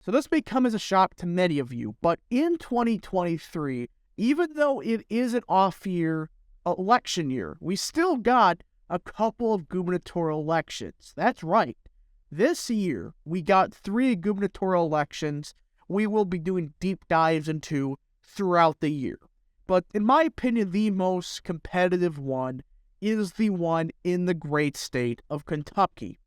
So this may come as a shock to many of you, but in 2023, even though it is an off-year election year, we still got a couple of gubernatorial elections. That's right. This year, we got 3 gubernatorial elections we will be doing deep dives into throughout the year. But in my opinion, the most competitive one is the one in the great state of Kentucky.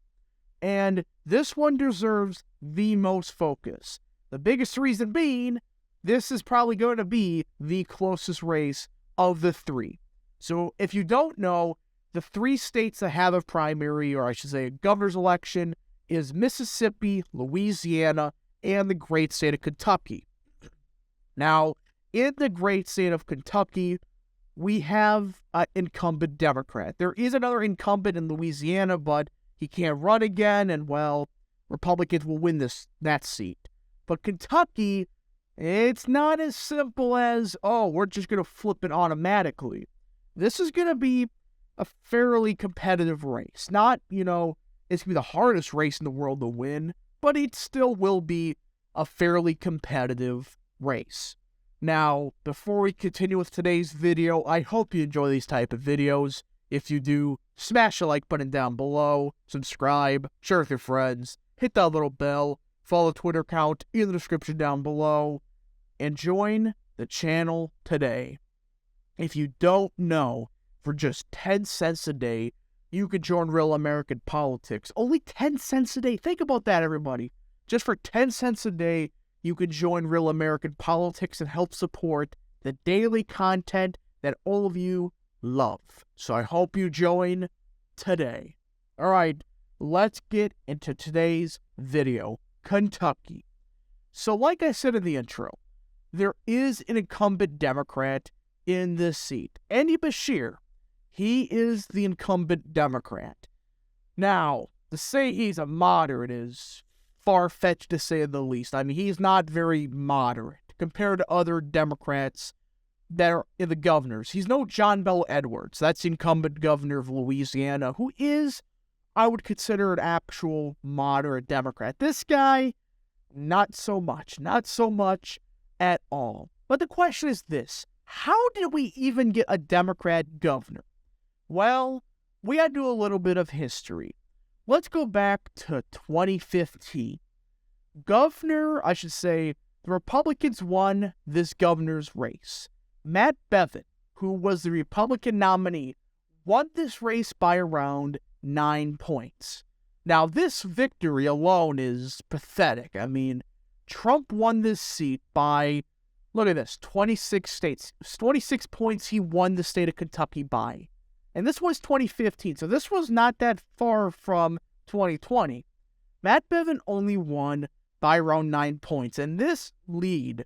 And this one deserves the most focus. The biggest reason being, this is probably going to be the closest race of the 3. So if you don't know, the 3 states that have a primary, or I should say a governor's election, is Mississippi, Louisiana, and the great state of Kentucky. Now, in the great state of Kentucky, we have an incumbent Democrat. There is another incumbent in Louisiana, but he can't run again, and, well, Republicans will win that seat. But Kentucky, it's not as simple as, oh, we're just going to flip it automatically. This is going to be a fairly competitive race. Not, it's going to be the hardest race in the world to win, but it still will be a fairly competitive race. Now, before we continue with today's video, I hope you enjoy these type of videos. If you do, smash the like button down below, subscribe, share with your friends, hit that little bell, follow the Twitter account in the description down below, and join the channel today. If you don't know, for just 10 cents a day, you could join Real American Politics. Only 10 cents a day. Think about that, everybody. Just for 10 cents a day, you can join Real American Politics and help support the daily content that all of you love. So I hope you join today. All right, let's get into today's video. Kentucky. So like I said in the intro, there is an incumbent Democrat in this seat. Andy Beshear, he is the incumbent Democrat. Now, to say he's a moderate is far-fetched to say the least. I mean, he's not very moderate compared to other Democrats that are in the governors. He's no John Bel Edwards. That's the incumbent governor of Louisiana, who is, I would consider, an actual moderate Democrat. This guy, not so much. Not so much at all. But the question is this. How did we even get a Democrat governor? Well, we had to do a little bit of history. Let's go back to 2015. The Republicans won this governor's race. Matt Bevin, who was the Republican nominee, won this race by around 9 points. Now, this victory alone is pathetic. I mean, Trump won this seat by, look at this, 26 points he won the state of Kentucky by. And this was 2015, so this was not that far from 2020. Matt Bevin only won by around 9 points, and this lead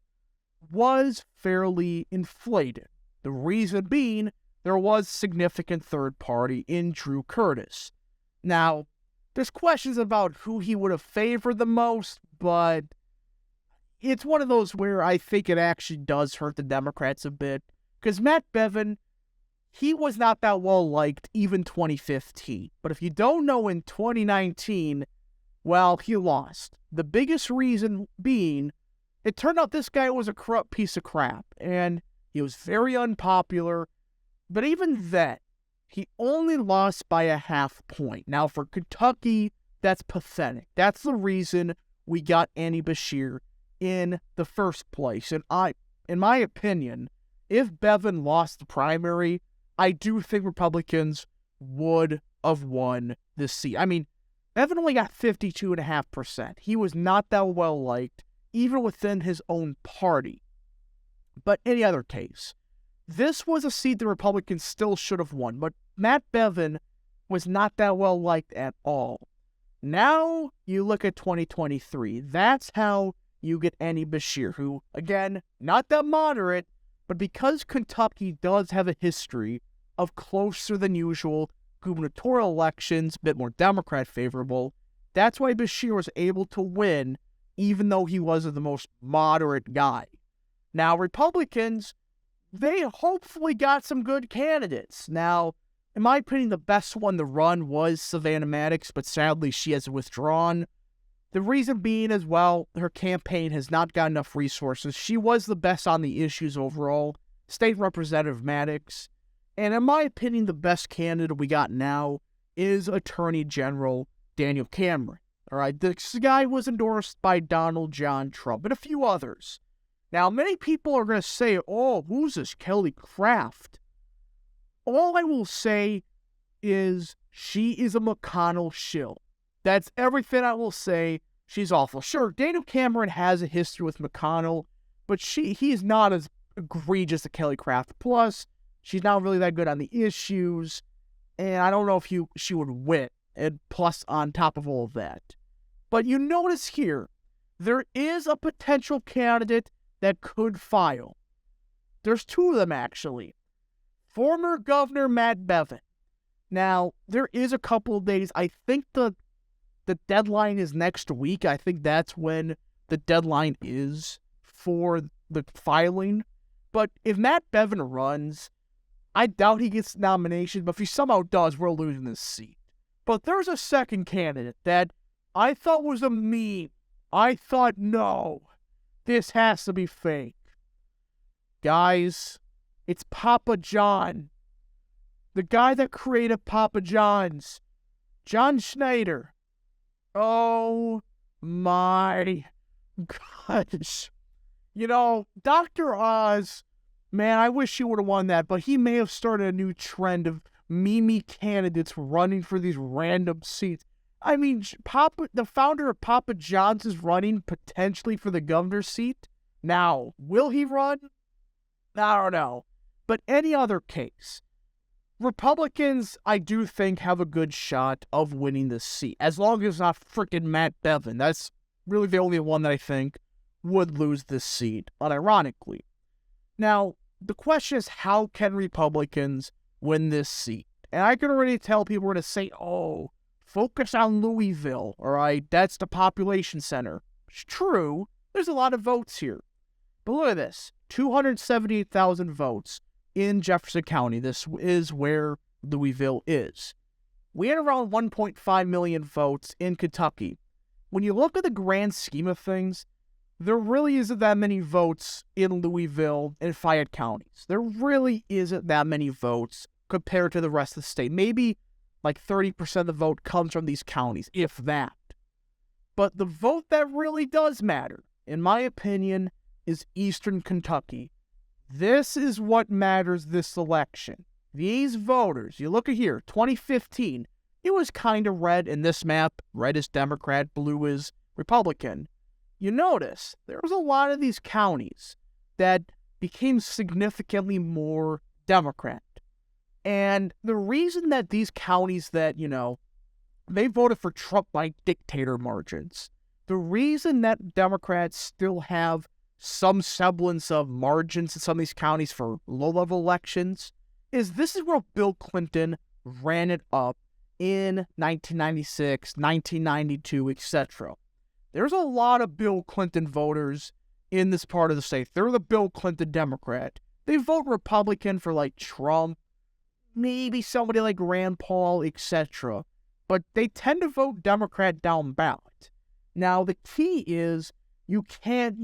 was fairly inflated. The reason being, there was significant third party in Drew Curtis. Now, there's questions about who he would have favored the most, but it's one of those where I think it actually does hurt the Democrats a bit, because Matt Bevin, he was not that well liked even 2015. But if you don't know, in 2019, well, he lost. The biggest reason being, it turned out this guy was a corrupt piece of crap, and he was very unpopular. But even then, he only lost by a half point. Now, for Kentucky, that's pathetic. That's the reason we got Andy Beshear in the first place. And in my opinion, if Bevin lost the primary, I do think Republicans would have won this seat. I mean, Bevin only got 52.5%. He was not that well liked, even within his own party. But in any other case, this was a seat the Republicans still should have won. But Matt Bevin was not that well liked at all. Now you look at 2023. That's how you get Andy Beshear, who, again, not that moderate, but because Kentucky does have a history of closer than usual gubernatorial elections, a bit more Democrat favorable, that's why Beshear was able to win, even though he wasn't the most moderate guy. Now, Republicans, they hopefully got some good candidates. Now, in my opinion, the best one to run was Savannah Maddox, but sadly she has withdrawn. The reason being as well, her campaign has not got enough resources. She was the best on the issues overall. State Representative Maddox. And in my opinion, the best candidate we got now is Attorney General Daniel Cameron. All right, this guy was endorsed by Donald John Trump and a few others. Now, many people are going to say, oh, who's this Kelly Craft? All I will say is she is a McConnell shill. That's everything I will say. She's awful. Sure, Daniel Cameron has a history with McConnell, but he is not as egregious as Kelly Craft. Plus, she's not really that good on the issues, and I don't know if she would win. And plus, on top of all of that. But you notice here, there is a potential candidate that could file. There's two of them, actually. Former Governor Matt Bevin. Now, there is a couple of days. I think the deadline is next week. I think that's when the deadline is for the filing. But if Matt Bevin runs, I doubt he gets nomination. But if he somehow does, we're losing this seat. But there's a second candidate that I thought was a meme. I thought, no, this has to be fake. Guys, it's Papa John. The guy that created Papa John's. John Schneider. Oh my gosh. You know, Dr. Oz, man, I wish he would have won that, but he may have started a new trend of meme candidates running for these random seats. I mean, the founder of Papa John's is running potentially for the governor's seat. Now, will he run? I don't know. But any other case, Republicans, I do think, have a good shot of winning this seat, as long as it's not freaking Matt Bevin. That's really the only one that I think would lose this seat, unironically. Now, the question is, how can Republicans win this seat? And I can already tell people are going to say, oh, focus on Louisville, all right? That's the population center. It's true. There's a lot of votes here. But look at this. 278,000 votes in Jefferson County. This is where Louisville is. We had around 1.5 million votes in Kentucky. When you look at the grand scheme of things, there really isn't that many votes in Louisville and Fayette counties. There really isn't that many votes compared to the rest of the state. Maybe like 30% of the vote comes from these counties, if that. But the vote that really does matter, in my opinion, is Eastern Kentucky. This is what matters this election. These voters, you look at here, 2015, it was kind of red in this map. Red is Democrat, blue is Republican. You notice there was a lot of these counties that became significantly more Democrat. And the reason that these counties that, you know, they voted for Trump by dictator margins, the reason that Democrats still have some semblance of margins in some of these counties for low-level elections is this is where Bill Clinton ran it up in 1996, 1992, etc. There's a lot of Bill Clinton voters in this part of the state. They're the Bill Clinton Democrat. They vote Republican for like Trump, maybe somebody like Rand Paul, etc. But they tend to vote Democrat down ballot. Now, the key is you can't,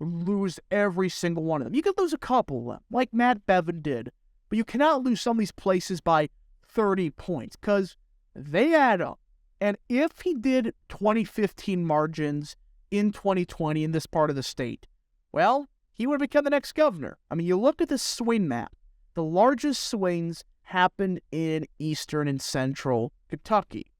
lose every single one of them. You can lose a couple of them, like Matt Bevin did. But you cannot lose some of these places by 30 points, because they add up. And if he did 2015 margins in 2020 in this part of the state, well, he would have become the next governor. I mean, you look at the swing map. The largest swings happen in eastern and central Kentucky.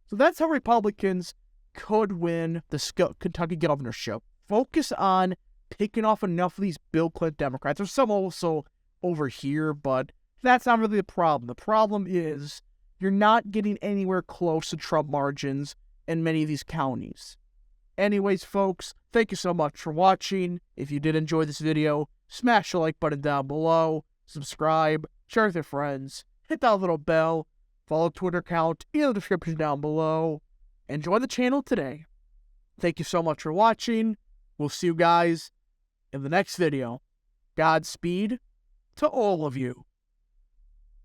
So that's how Republicans could win the Kentucky governorship. Focus on picking off enough of these Bill Clinton Democrats. There's some also over here, but that's not really the problem. The problem is you're not getting anywhere close to Trump margins in many of these counties. Anyways, folks, thank you so much for watching. If you did enjoy this video, smash the like button down below, subscribe, share with your friends, hit that little bell, follow Twitter account in the description down below, and join the channel today. Thank you so much for watching. We'll see you guys in the next video. Godspeed to all of you.